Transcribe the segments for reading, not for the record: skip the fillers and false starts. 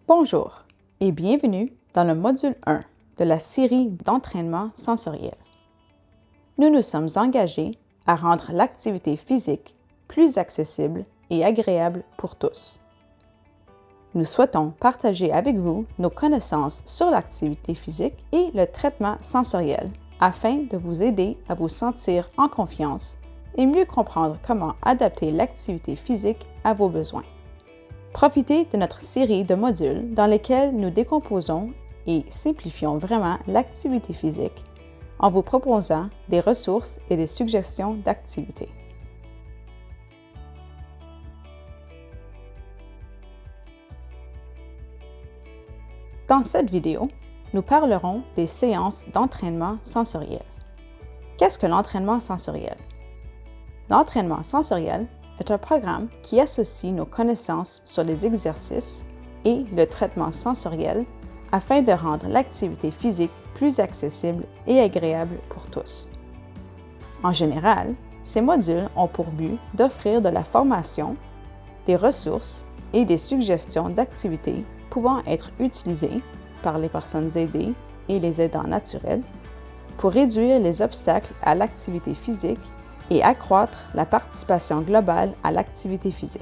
Bonjour et bienvenue dans le module 1 de la série d'entraînement sensoriel. Nous nous sommes engagés à rendre l'activité physique plus accessible et agréable pour tous. Nous souhaitons partager avec vous nos connaissances sur l'activité physique et le traitement sensoriel afin de vous aider à vous sentir en confiance et mieux comprendre comment adapter l'activité physique à vos besoins. Profitez de notre série de modules dans lesquels nous décomposons et simplifions vraiment l'activité physique en vous proposant des ressources et des suggestions d'activités. Dans cette vidéo, nous parlerons des séances d'entraînement sensoriel. Qu'est-ce que l'entraînement sensoriel? L'entraînement sensoriel est un programme qui associe nos connaissances sur les exercices et le traitement sensoriel afin de rendre l'activité physique plus accessible et agréable pour tous. En général, ces modules ont pour but d'offrir de la formation, des ressources et des suggestions d'activités pouvant être utilisées par les personnes aidées et les aidants naturels pour réduire les obstacles à l'activité physique et accroître la participation globale à l'activité physique.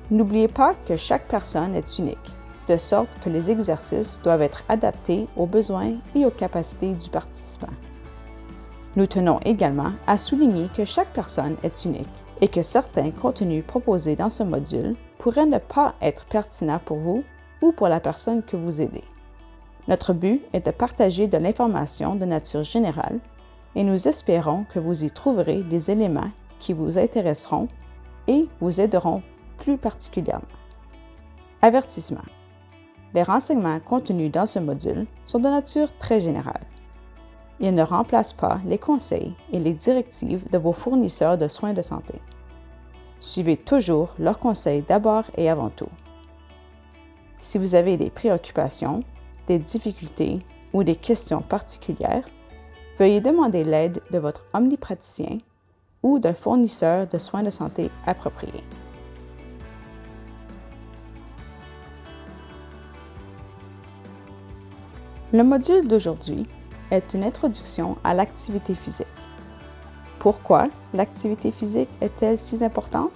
N'oubliez pas que chaque personne est unique, de sorte que les exercices doivent être adaptés aux besoins et aux capacités du participant. Nous tenons également à souligner que chaque personne est unique et que certains contenus proposés dans ce module pourraient ne pas être pertinents pour vous ou pour la personne que vous aidez. Notre but est de partager de l'information de nature générale et nous espérons que vous y trouverez des éléments qui vous intéresseront et vous aideront plus particulièrement. Avertissement. Les renseignements contenus dans ce module sont de nature très générale. Ils ne remplacent pas les conseils et les directives de vos fournisseurs de soins de santé. Suivez toujours leurs conseils d'abord et avant tout. Si vous avez des préoccupations, des difficultés ou des questions particulières, veuillez demander l'aide de votre omnipraticien ou d'un fournisseur de soins de santé approprié. Le module d'aujourd'hui est une introduction à l'activité physique. Pourquoi l'activité physique est-elle si importante?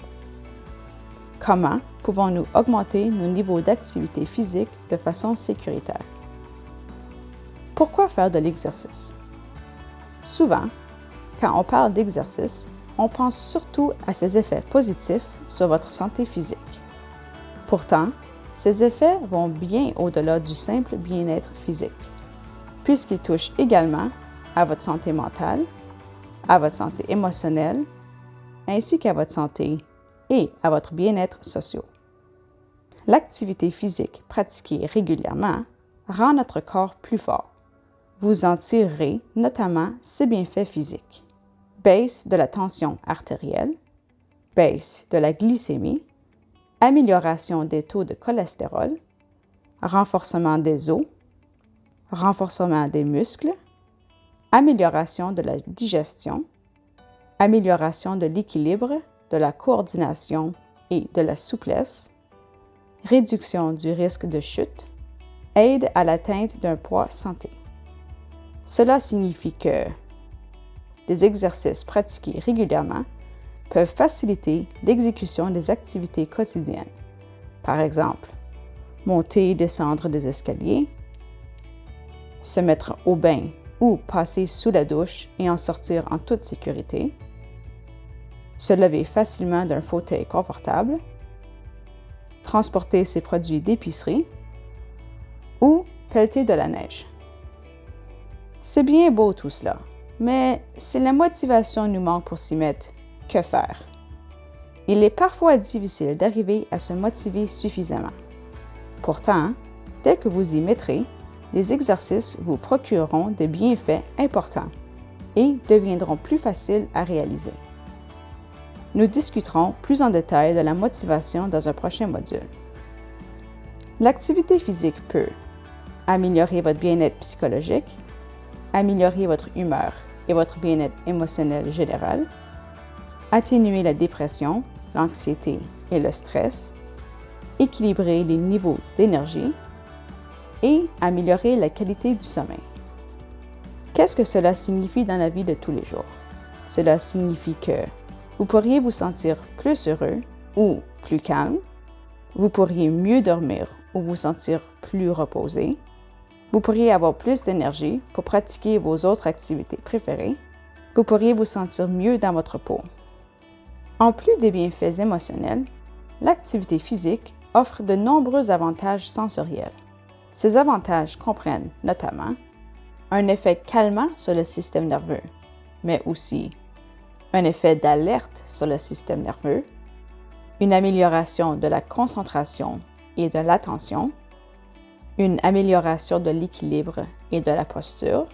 Comment pouvons-nous augmenter nos niveaux d'activité physique de façon sécuritaire? Pourquoi faire de l'exercice? Souvent, quand on parle d'exercice, on pense surtout à ses effets positifs sur votre santé physique. Pourtant, ces effets vont bien au-delà du simple bien-être physique, puisqu'ils touchent également à votre santé mentale, à votre santé émotionnelle, ainsi qu'à votre santé et à votre bien-être social. L'activité physique pratiquée régulièrement rend notre corps plus fort. Vous en tirerez notamment ces bienfaits physiques: baisse de la tension artérielle, baisse de la glycémie, amélioration des taux de cholestérol, renforcement des os, renforcement des muscles, amélioration de la digestion, amélioration de l'équilibre, de la coordination et de la souplesse, réduction du risque de chute, aide à l'atteinte d'un poids santé. Cela signifie que des exercices pratiqués régulièrement peuvent faciliter l'exécution des activités quotidiennes. Par exemple, monter et descendre des escaliers, se mettre au bain ou passer sous la douche et en sortir en toute sécurité, se lever facilement d'un fauteuil confortable, transporter ses produits d'épicerie ou pelleter de la neige. C'est bien beau tout cela, mais si la motivation nous manque pour s'y mettre, que faire? Il est parfois difficile d'arriver à se motiver suffisamment. Pourtant, dès que vous y mettrez, les exercices vous procureront des bienfaits importants et deviendront plus faciles à réaliser. Nous discuterons plus en détail de la motivation dans un prochain module. L'activité physique peut améliorer votre bien-être psychologique, améliorer votre humeur et votre bien-être émotionnel général, atténuer la dépression, l'anxiété et le stress, équilibrer les niveaux d'énergie et améliorer la qualité du sommeil. Qu'est-ce que cela signifie dans la vie de tous les jours? Cela signifie que vous pourriez vous sentir plus heureux ou plus calme, vous pourriez mieux dormir ou vous sentir plus reposé, vous pourriez avoir plus d'énergie pour pratiquer vos autres activités préférées, vous pourriez vous sentir mieux dans votre peau. En plus des bienfaits émotionnels, l'activité physique offre de nombreux avantages sensoriels. Ces avantages comprennent notamment un effet calmant sur le système nerveux, mais aussi un effet d'alerte sur le système nerveux, une amélioration de la concentration et de l'attention, une amélioration de l'équilibre et de la posture,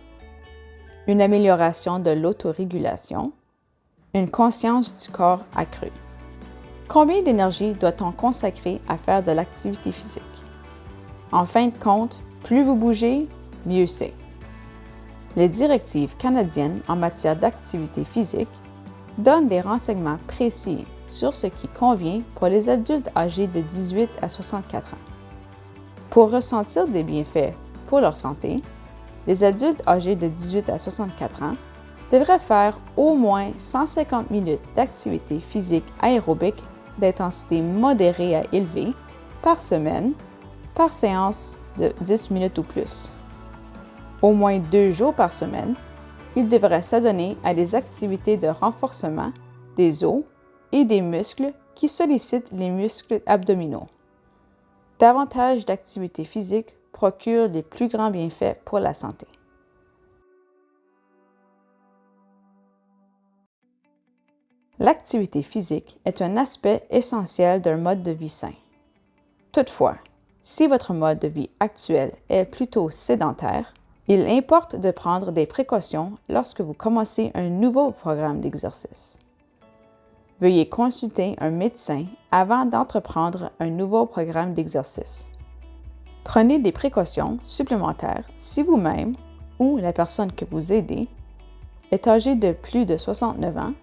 une amélioration de l'autorégulation, une conscience du corps accrue. Combien d'énergie doit-on consacrer à faire de l'activité physique? En fin de compte, plus vous bougez, mieux c'est. Les directives canadiennes en matière d'activité physique donnent des renseignements précis sur ce qui convient pour les adultes âgés de 18 à 64 ans. Pour ressentir des bienfaits pour leur santé, les adultes âgés de 18 à 64 ans devraient faire au moins 150 minutes d'activité physique aérobique d'intensité modérée à élevée par semaine, par séance de 10 minutes ou plus. Au moins 2 jours par semaine, ils devraient s'adonner à des activités de renforcement des os et des muscles qui sollicitent les muscles abdominaux. Davantage d'activité physique procure les plus grands bienfaits pour la santé. L'activité physique est un aspect essentiel d'un mode de vie sain. Toutefois, si votre mode de vie actuel est plutôt sédentaire, il importe de prendre des précautions lorsque vous commencez un nouveau programme d'exercice. Veuillez consulter un médecin avant d'entreprendre un nouveau programme d'exercice. Prenez des précautions supplémentaires si vous-même ou la personne que vous aidez est âgée de plus de 69 ans,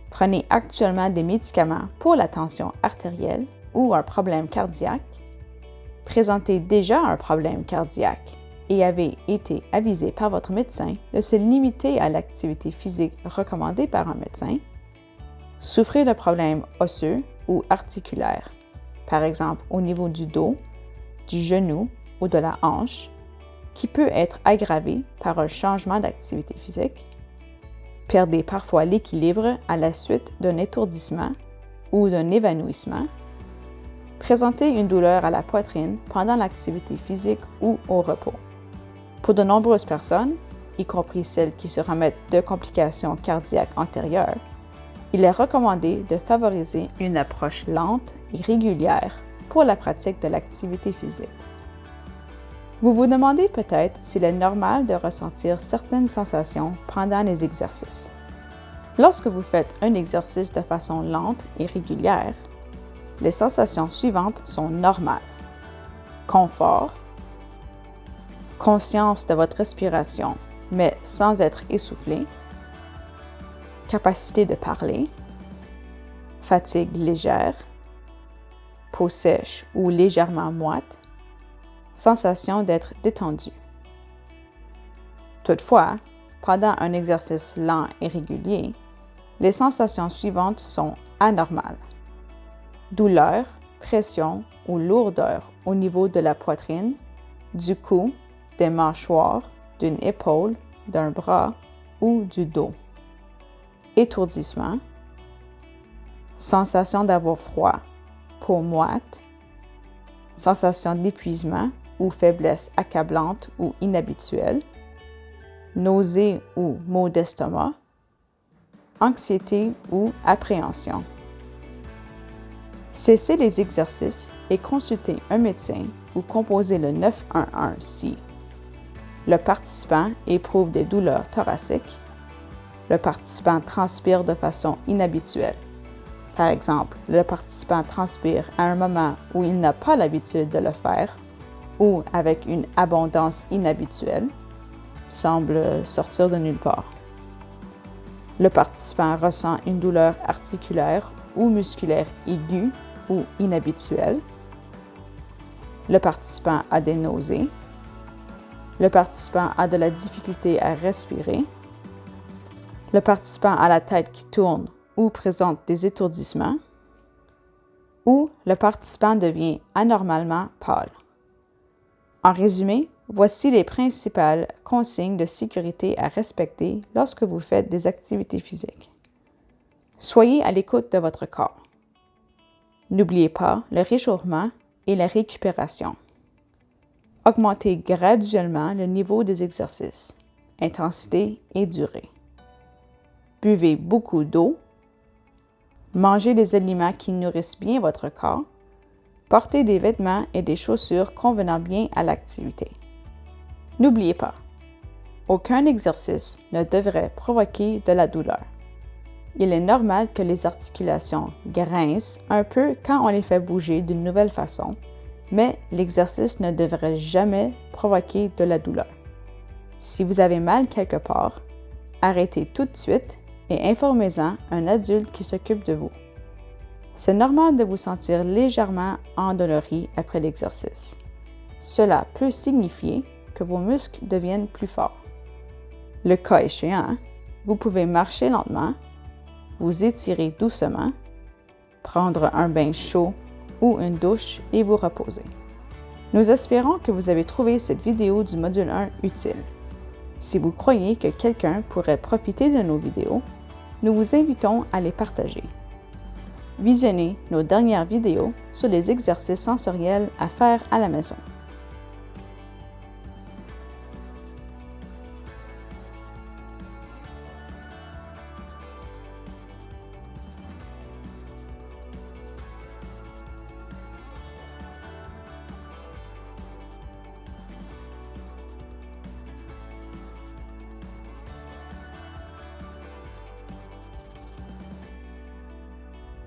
prenez actuellement des médicaments pour la tension artérielle ou un problème cardiaque, présentez déjà un problème cardiaque et avez été avisé par votre médecin de se limiter à l'activité physique recommandée par un médecin, souffrez de problèmes osseux ou articulaires, par exemple au niveau du dos, du genou ou de la hanche, qui peut être aggravé par un changement d'activité physique, perdez parfois l'équilibre à la suite d'un étourdissement ou d'un évanouissement, présentez une douleur à la poitrine pendant l'activité physique ou au repos. Pour de nombreuses personnes, y compris celles qui se remettent de complications cardiaques antérieures, il est recommandé de favoriser une approche lente et régulière pour la pratique de l'activité physique. Vous vous demandez peut-être s'il est normal de ressentir certaines sensations pendant les exercices. Lorsque vous faites un exercice de façon lente et régulière, les sensations suivantes sont normales. Confort, conscience de votre respiration, mais sans être essoufflé, capacité de parler, fatigue légère, peau sèche ou légèrement moite, sensation d'être détendu. Toutefois, pendant un exercice lent et régulier, les sensations suivantes sont anormales. Douleur, pression ou lourdeur au niveau de la poitrine, du cou, des mâchoires, d'une épaule, d'un bras ou du dos. Étourdissement, sensation d'avoir froid, peau moite, sensation d'épuisement ou faiblesse accablante ou inhabituelle, nausée ou maux d'estomac, anxiété ou appréhension. Cessez les exercices et consultez un médecin ou composez le 911 si le participant éprouve des douleurs thoraciques, le participant transpire de façon inhabituelle. Par exemple, le participant transpire à un moment où il n'a pas l'habitude de le faire ou avec une abondance inhabituelle, semble sortir de nulle part. Le participant ressent une douleur articulaire ou musculaire aiguë ou inhabituelle, Le participant a des nausées. Le participant a de la difficulté à respirer. Le participant a la tête qui tourne ou présente des étourdissements. Ou le participant devient anormalement pâle. En résumé, voici les principales consignes de sécurité à respecter lorsque vous faites des activités physiques. Soyez à l'écoute de votre corps. N'oubliez pas le réchauffement et la récupération. Augmentez graduellement le niveau des exercices, intensité et durée. Buvez beaucoup d'eau. Mangez des aliments qui nourrissent bien votre corps. Portez des vêtements et des chaussures convenant bien à l'activité. N'oubliez pas, aucun exercice ne devrait provoquer de la douleur. Il est normal que les articulations grincent un peu quand on les fait bouger d'une nouvelle façon, mais l'exercice ne devrait jamais provoquer de la douleur. Si vous avez mal quelque part, arrêtez tout de suite et informez-en un adulte qui s'occupe de vous. C'est normal de vous sentir légèrement endolori après l'exercice. Cela peut signifier que vos muscles deviennent plus forts. Le cas échéant, vous pouvez marcher lentement, vous étirer doucement, prendre un bain chaud ou une douche et vous reposer. Nous espérons que vous avez trouvé cette vidéo du module 1 utile. Si vous croyez que quelqu'un pourrait profiter de nos vidéos, nous vous invitons à les partager. Visionnez nos dernières vidéos sur les exercices sensoriels à faire à la maison.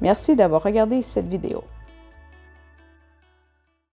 Merci d'avoir regardé cette vidéo.